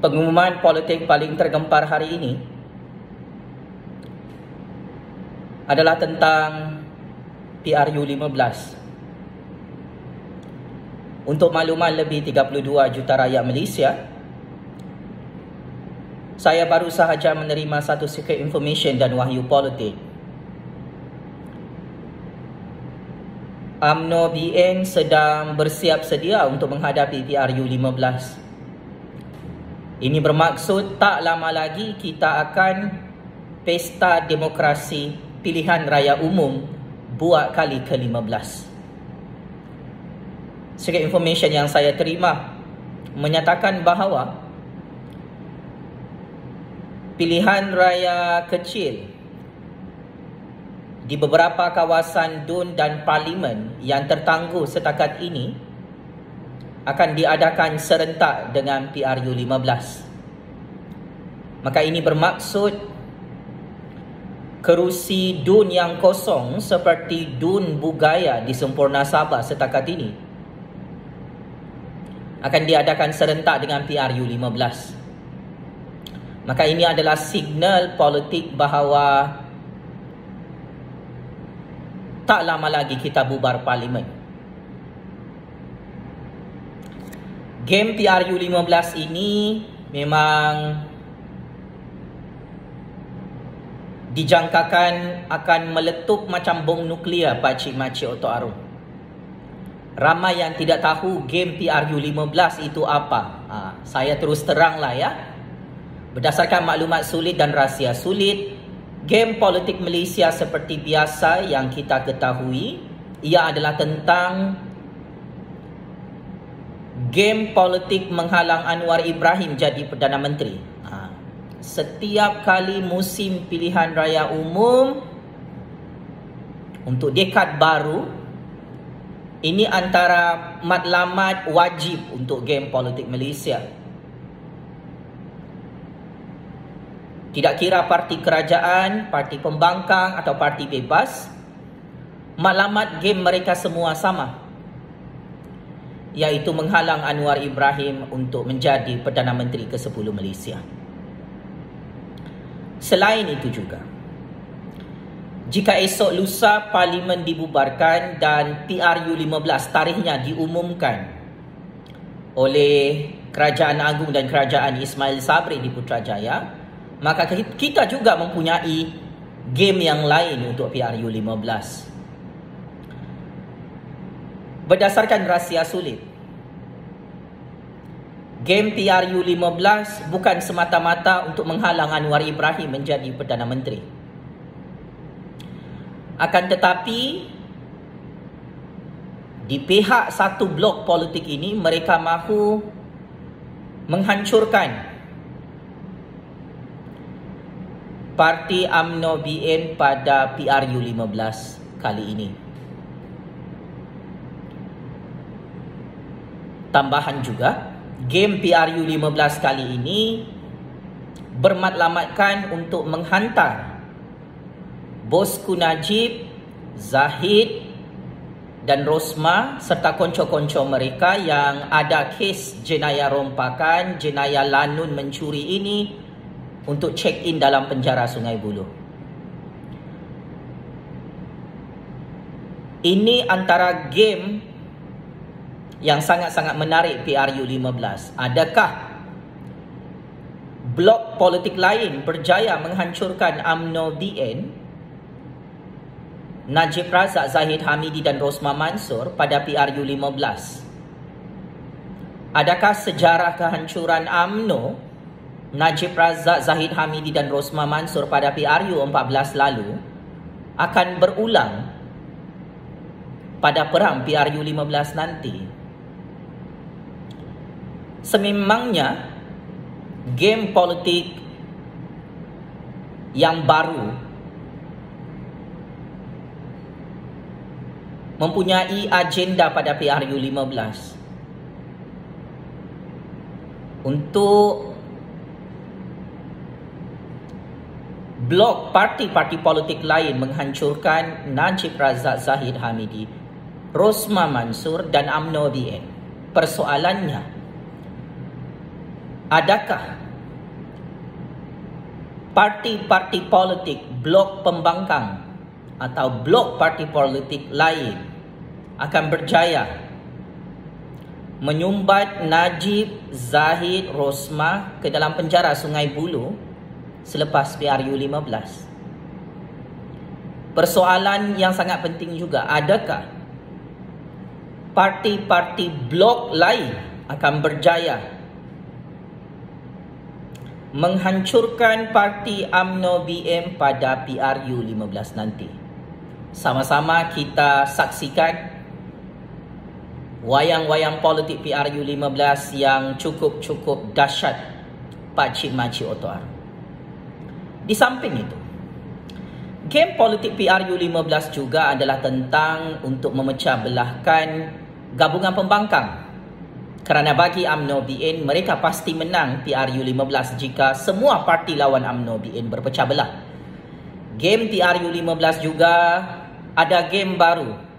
Pengumuman politik paling tergempar hari ini adalah tentang PRU 15. Untuk makluman lebih 32 juta rakyat Malaysia, saya baru sahaja menerima satu secret information dan wahyu politik. UMNO BN sedang bersiap sedia untuk menghadapi PRU 15. Ini bermaksud tak lama lagi kita akan pesta demokrasi pilihan raya umum buat kali ke-15. Secret information yang saya terima menyatakan bahawa pilihan raya kecil di beberapa kawasan DUN dan Parlimen yang tertangguh setakat ini akan diadakan serentak dengan PRU 15. Maka ini bermaksud kerusi DUN yang kosong seperti DUN Bugaya di Sempurna Sabah setakat ini akan diadakan serentak dengan PRU 15. Maka ini adalah signal politik bahawa tak lama lagi kita bubar Parlimen. Game PRU 15 ini memang dijangkakan akan meletup macam bom nuklear pakcik-makcik Otok Arum. Ramai yang tidak tahu game PRU 15 itu apa. Saya terus teranglah ya. Berdasarkan maklumat sulit dan rahsia sulit, game politik Malaysia seperti biasa yang kita ketahui, ia adalah tentang game politik menghalang Anwar Ibrahim jadi Perdana Menteri. Setiap kali musim pilihan raya umum untuk dekad baru, ini antara matlamat wajib untuk game politik Malaysia. Tidak kira parti kerajaan, parti pembangkang atau parti bebas, matlamat game mereka semua sama, iaitu menghalang Anwar Ibrahim untuk menjadi Perdana Menteri ke-10 Malaysia. Selain itu juga, jika esok lusa Parlimen dibubarkan dan PRU 15 tarikhnya diumumkan oleh Kerajaan Agung dan Kerajaan Ismail Sabri di Putrajaya, maka kita juga mempunyai game yang lain untuk PRU 15. Berdasarkan rahsia sulit, game PRU 15 bukan semata-mata untuk menghalang Anwar Ibrahim menjadi Perdana Menteri. Akan tetapi, di pihak satu blok politik ini, mereka mahu menghancurkan Parti UMNO BN pada PRU 15 kali ini. Tambahan juga, game PRU 15 kali ini bermatlamatkan untuk menghantar Bosku Najib, Zahid dan Rosma serta konco-konco mereka yang ada kes jenayah rompakan, jenayah lanun mencuri ini untuk check in dalam penjara Sungai Buloh. Ini antara game yang sangat-sangat menarik PRU 15. Adakah blok politik lain berjaya menghancurkan UMNO BN, Najib Razak, Zahid Hamidi dan Rosma Mansur pada PRU 15? Adakah sejarah kehancuran UMNO, Najib Razak, Zahid Hamidi dan Rosma Mansur pada PRU 14 lalu akan berulang pada perang PRU 15 nanti? Sememangnya game politik yang baru mempunyai agenda pada PRU 15 untuk blok parti-parti politik lain menghancurkan Najib Razak, Zahid Hamidi, Rosma Mansur dan UMNO BN. Persoalannya, adakah parti-parti politik blok pembangkang atau blok parti politik lain akan berjaya menyumbat Najib, Zahid, Rosmah ke dalam penjara Sungai Buloh selepas PRU 15? Persoalan yang sangat penting juga, adakah parti-parti blok lain akan berjaya menghancurkan parti UMNO BM pada PRU 15 nanti? Sama-sama kita saksikan wayang-wayang politik PRU 15 yang cukup dahsyat Pakcik Makcik Oto Arum. Di samping itu, game politik PRU 15 juga adalah tentang untuk memecah belahkan gabungan pembangkang. Kerana bagi UMNO BN, mereka pasti menang PRU 15 jika semua parti lawan UMNO BN berpecah belah. Game PRU 15 juga ada game baru.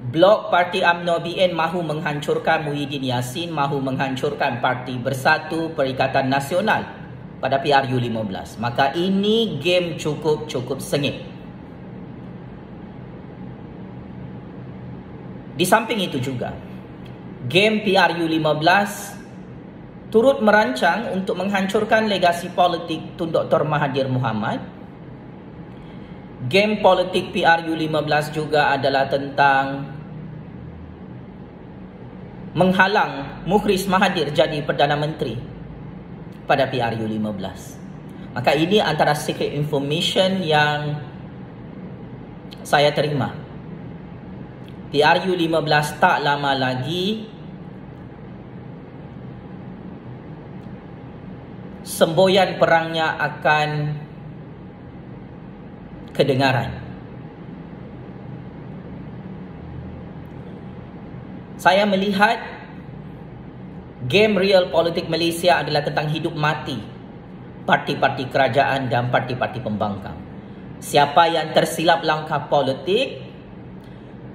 Blok Parti UMNO BN mahu menghancurkan Muhyiddin Yassin, mahu menghancurkan Parti Bersatu Perikatan Nasional pada PRU 15. Maka ini game cukup sengit. Di samping itu juga, game PRU 15 turut merancang untuk menghancurkan legasi politik Tun Dr. Mahathir Mohamad. Game politik PRU 15 juga adalah tentang menghalang Mukhriz Mahathir jadi Perdana Menteri pada PRU 15. Maka ini antara secret information yang saya terima. PRU 15 tak lama lagi semboyan perangnya akan kedengaran. Saya melihat game real politik Malaysia adalah tentang hidup mati parti-parti kerajaan dan parti-parti pembangkang. Siapa yang tersilap langkah politik,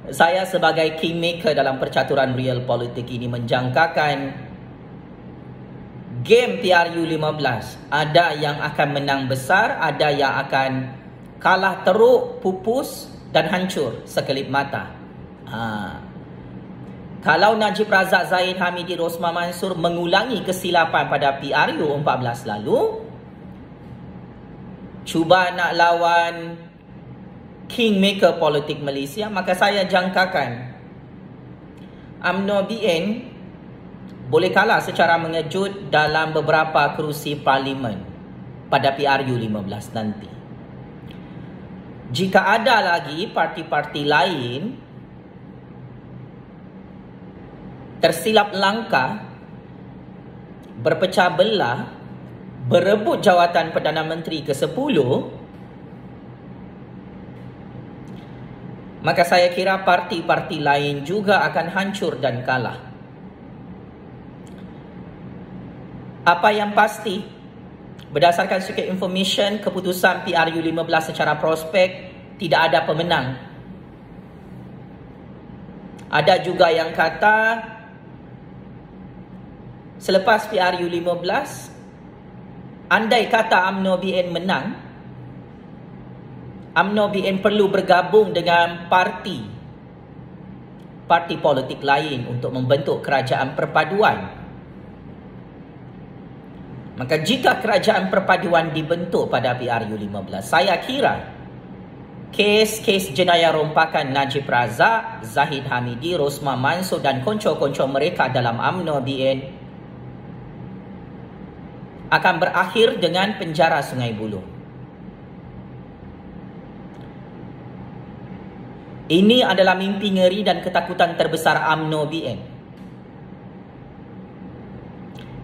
saya sebagai kingmaker dalam percaturan real politik ini menjangkakan game PRU 15 ada yang akan menang besar, ada yang akan kalah teruk, pupus dan hancur sekelip mata. Kalau Najib Razak, Zahid Hamidi, Rosmah Mansur mengulangi kesilapan pada PRU 14 lalu, cuba nak lawan kingmaker politik Malaysia, maka saya jangkakan UMNO BN boleh kalah secara mengejut dalam beberapa kerusi parlimen pada PRU 15 nanti. Jika ada lagi parti-parti lain tersilap langkah, berpecah belah, berebut jawatan Perdana Menteri ke-10, maka saya kira parti-parti lain juga akan hancur dan kalah. Apa yang pasti, berdasarkan secret information, keputusan PRU 15 secara prospek tidak ada pemenang. Ada juga yang kata selepas PRU 15, andai kata UMNO BN menang, UMNO BN perlu bergabung dengan parti politik lain untuk membentuk kerajaan perpaduan. Maka jika kerajaan perpaduan dibentuk pada PRU 15, saya kira kes-kes jenayah rompakan Najib Razak, Zahid Hamidi, Rosmah Mansur dan konco-konco mereka dalam UMNO BN akan berakhir dengan penjara Sungai Buloh. Ini adalah mimpi ngeri dan ketakutan terbesar UMNO BN.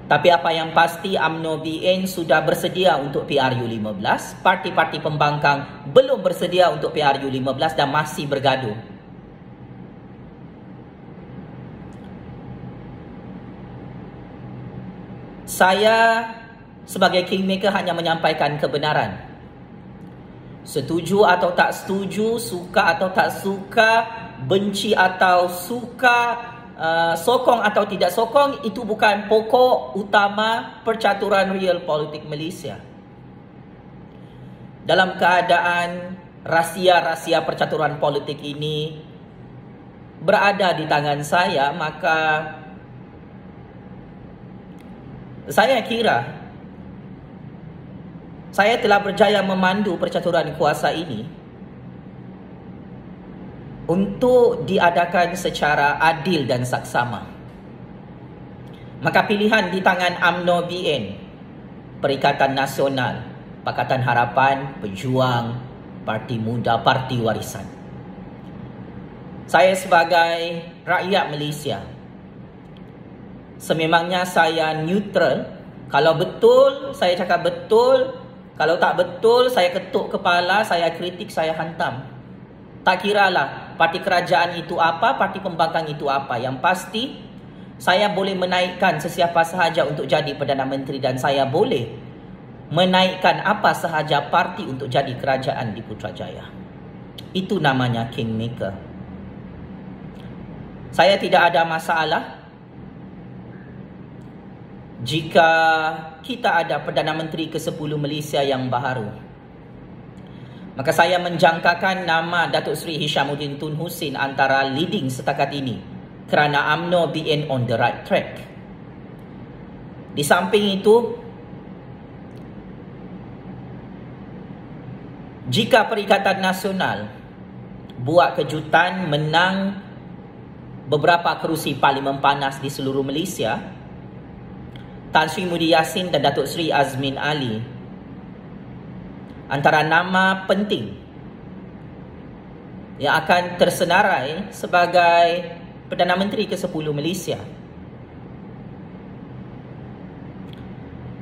Tapi apa yang pasti, UMNO BN sudah bersedia untuk PRU 15. Parti-parti pembangkang belum bersedia untuk PRU 15 dan masih bergaduh. Saya sebagai kingmaker hanya menyampaikan kebenaran. Setuju atau tak setuju, suka atau tak suka, benci atau suka, sokong atau tidak sokong itu bukan pokok utama percaturan real politik Malaysia. Dalam keadaan rahsia-rahsia percaturan politik ini berada di tangan saya, maka saya kira saya telah berjaya memandu percaturan kuasa ini untuk diadakan secara adil dan saksama. Maka pilihan di tangan UMNO BN, Perikatan Nasional, Pakatan Harapan, Pejuang, Parti Muda, Parti Warisan. Saya sebagai rakyat Malaysia, sememangnya saya neutral. Kalau betul, saya cakap betul. Kalau tak betul, saya ketuk kepala, saya kritik, saya hantam. Tak kiralah parti kerajaan itu apa, parti pembangkang itu apa. Yang pasti, saya boleh menaikkan sesiapa sahaja untuk jadi Perdana Menteri dan saya boleh menaikkan apa sahaja parti untuk jadi kerajaan di Putrajaya. Itu namanya Kingmaker. Saya tidak ada masalah jika kita ada Perdana Menteri ke-10 Malaysia yang baharu. Maka saya menjangkakan nama Datuk Seri Hishamuddin Tun Hussein antara leading setakat ini kerana UMNO BN on the right track. Di samping itu, jika Perikatan Nasional buat kejutan menang beberapa kerusi parlimen panas di seluruh Malaysia, Tan Sri Muhyiddin Yassin dan Datuk Seri Azmin Ali antara nama penting yang akan tersenarai sebagai Perdana Menteri ke-10 Malaysia.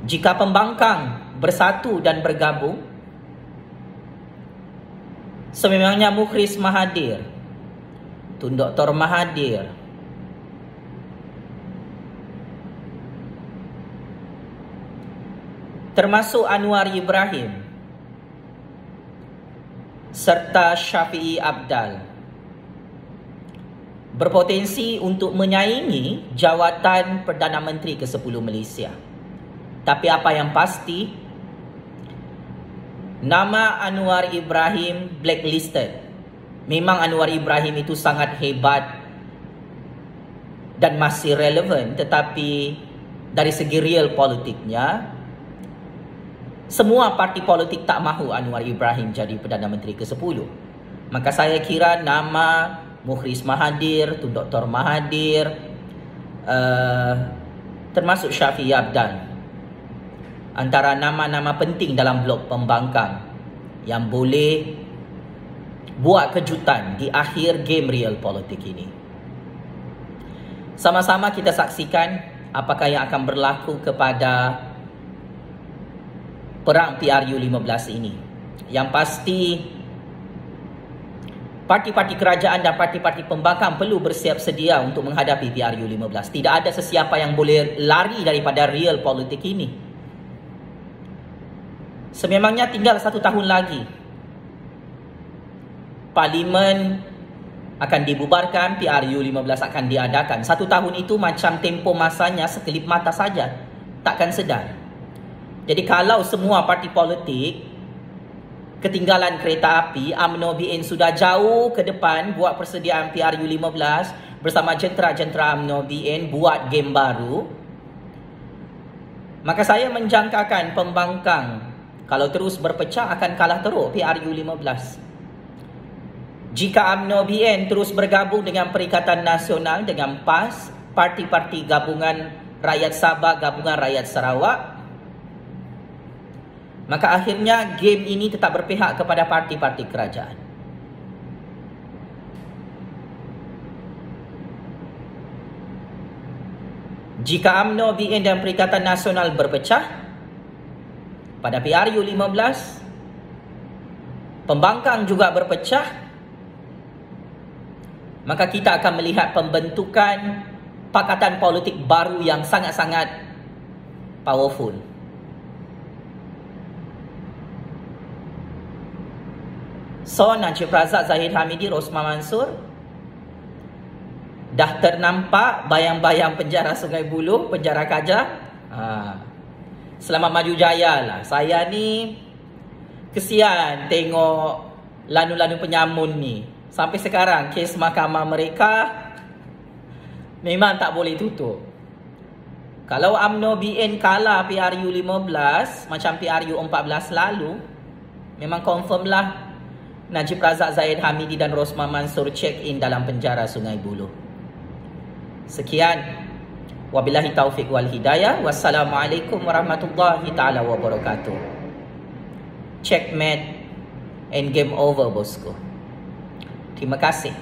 Jika pembangkang bersatu dan bergabung, sememangnya Mukhris Mahathir, Tun Dr. Mahathir, termasuk Anwar Ibrahim serta Syafiee Apdal berpotensi untuk menyaingi jawatan Perdana Menteri ke-10 Malaysia. Tapi apa yang pasti, nama Anwar Ibrahim blacklisted. Memang Anwar Ibrahim itu sangat hebat dan masih relevan, tetapi dari segi real politiknya, semua parti politik tak mahu Anwar Ibrahim jadi Perdana Menteri ke-10. Maka saya kira nama Mukhris Mahathir, Tun Dr. Mahathir, termasuk Syafiee Apdal, antara nama-nama penting dalam blok pembangkang yang boleh buat kejutan di akhir game real politik ini. Sama-sama kita saksikan apakah yang akan berlaku kepada perang PRU15 ini. Yang pasti, parti-parti kerajaan dan parti-parti pembangkang perlu bersiap sedia untuk menghadapi PRU15. Tidak ada sesiapa yang boleh lari daripada real politik ini. Sememangnya tinggal 1 tahun lagi, Parlimen akan dibubarkan, PRU15 akan diadakan. 1 tahun itu macam tempoh masanya sekelip mata saja, takkan sedar. Jadi kalau semua parti politik ketinggalan kereta api, UMNO BN sudah jauh ke depan buat persediaan PRU15 bersama jentera-jentera UMNO BN buat game baru, maka saya menjangkakan pembangkang kalau terus berpecah akan kalah teruk PRU15. Jika UMNO BN terus bergabung dengan Perikatan Nasional, dengan PAS, parti-parti gabungan rakyat Sabah, gabungan rakyat Sarawak, maka akhirnya game ini tetap berpihak kepada parti-parti kerajaan. Jika UMNO BN dan Perikatan Nasional berpecah pada PRU15, pembangkang juga berpecah, maka kita akan melihat pembentukan pakatan politik baru yang sangat-sangat powerful. So, Najib Razak, Zahid Hamidi, Rosman Mansur Dah ternampak bayang-bayang penjara Sungai Buloh, penjara Kaja? Selamat maju jaya lah. Saya ni kesian tengok lanu-lanu penyamun ni. Sampai sekarang kes mahkamah mereka memang tak boleh tutup. Kalau UMNO BN kalah PRU 15 macam PRU 14 lalu, memang confirm lah Najib Razak, Zahid Hamidi dan Rosman Mansur check in dalam penjara Sungai Buloh. Sekian. Wabillahi taufiq wal hidayah. Wassalamualaikum warahmatullahi taala wabarakatuh. Checkmate and game over, bosku. Terima kasih.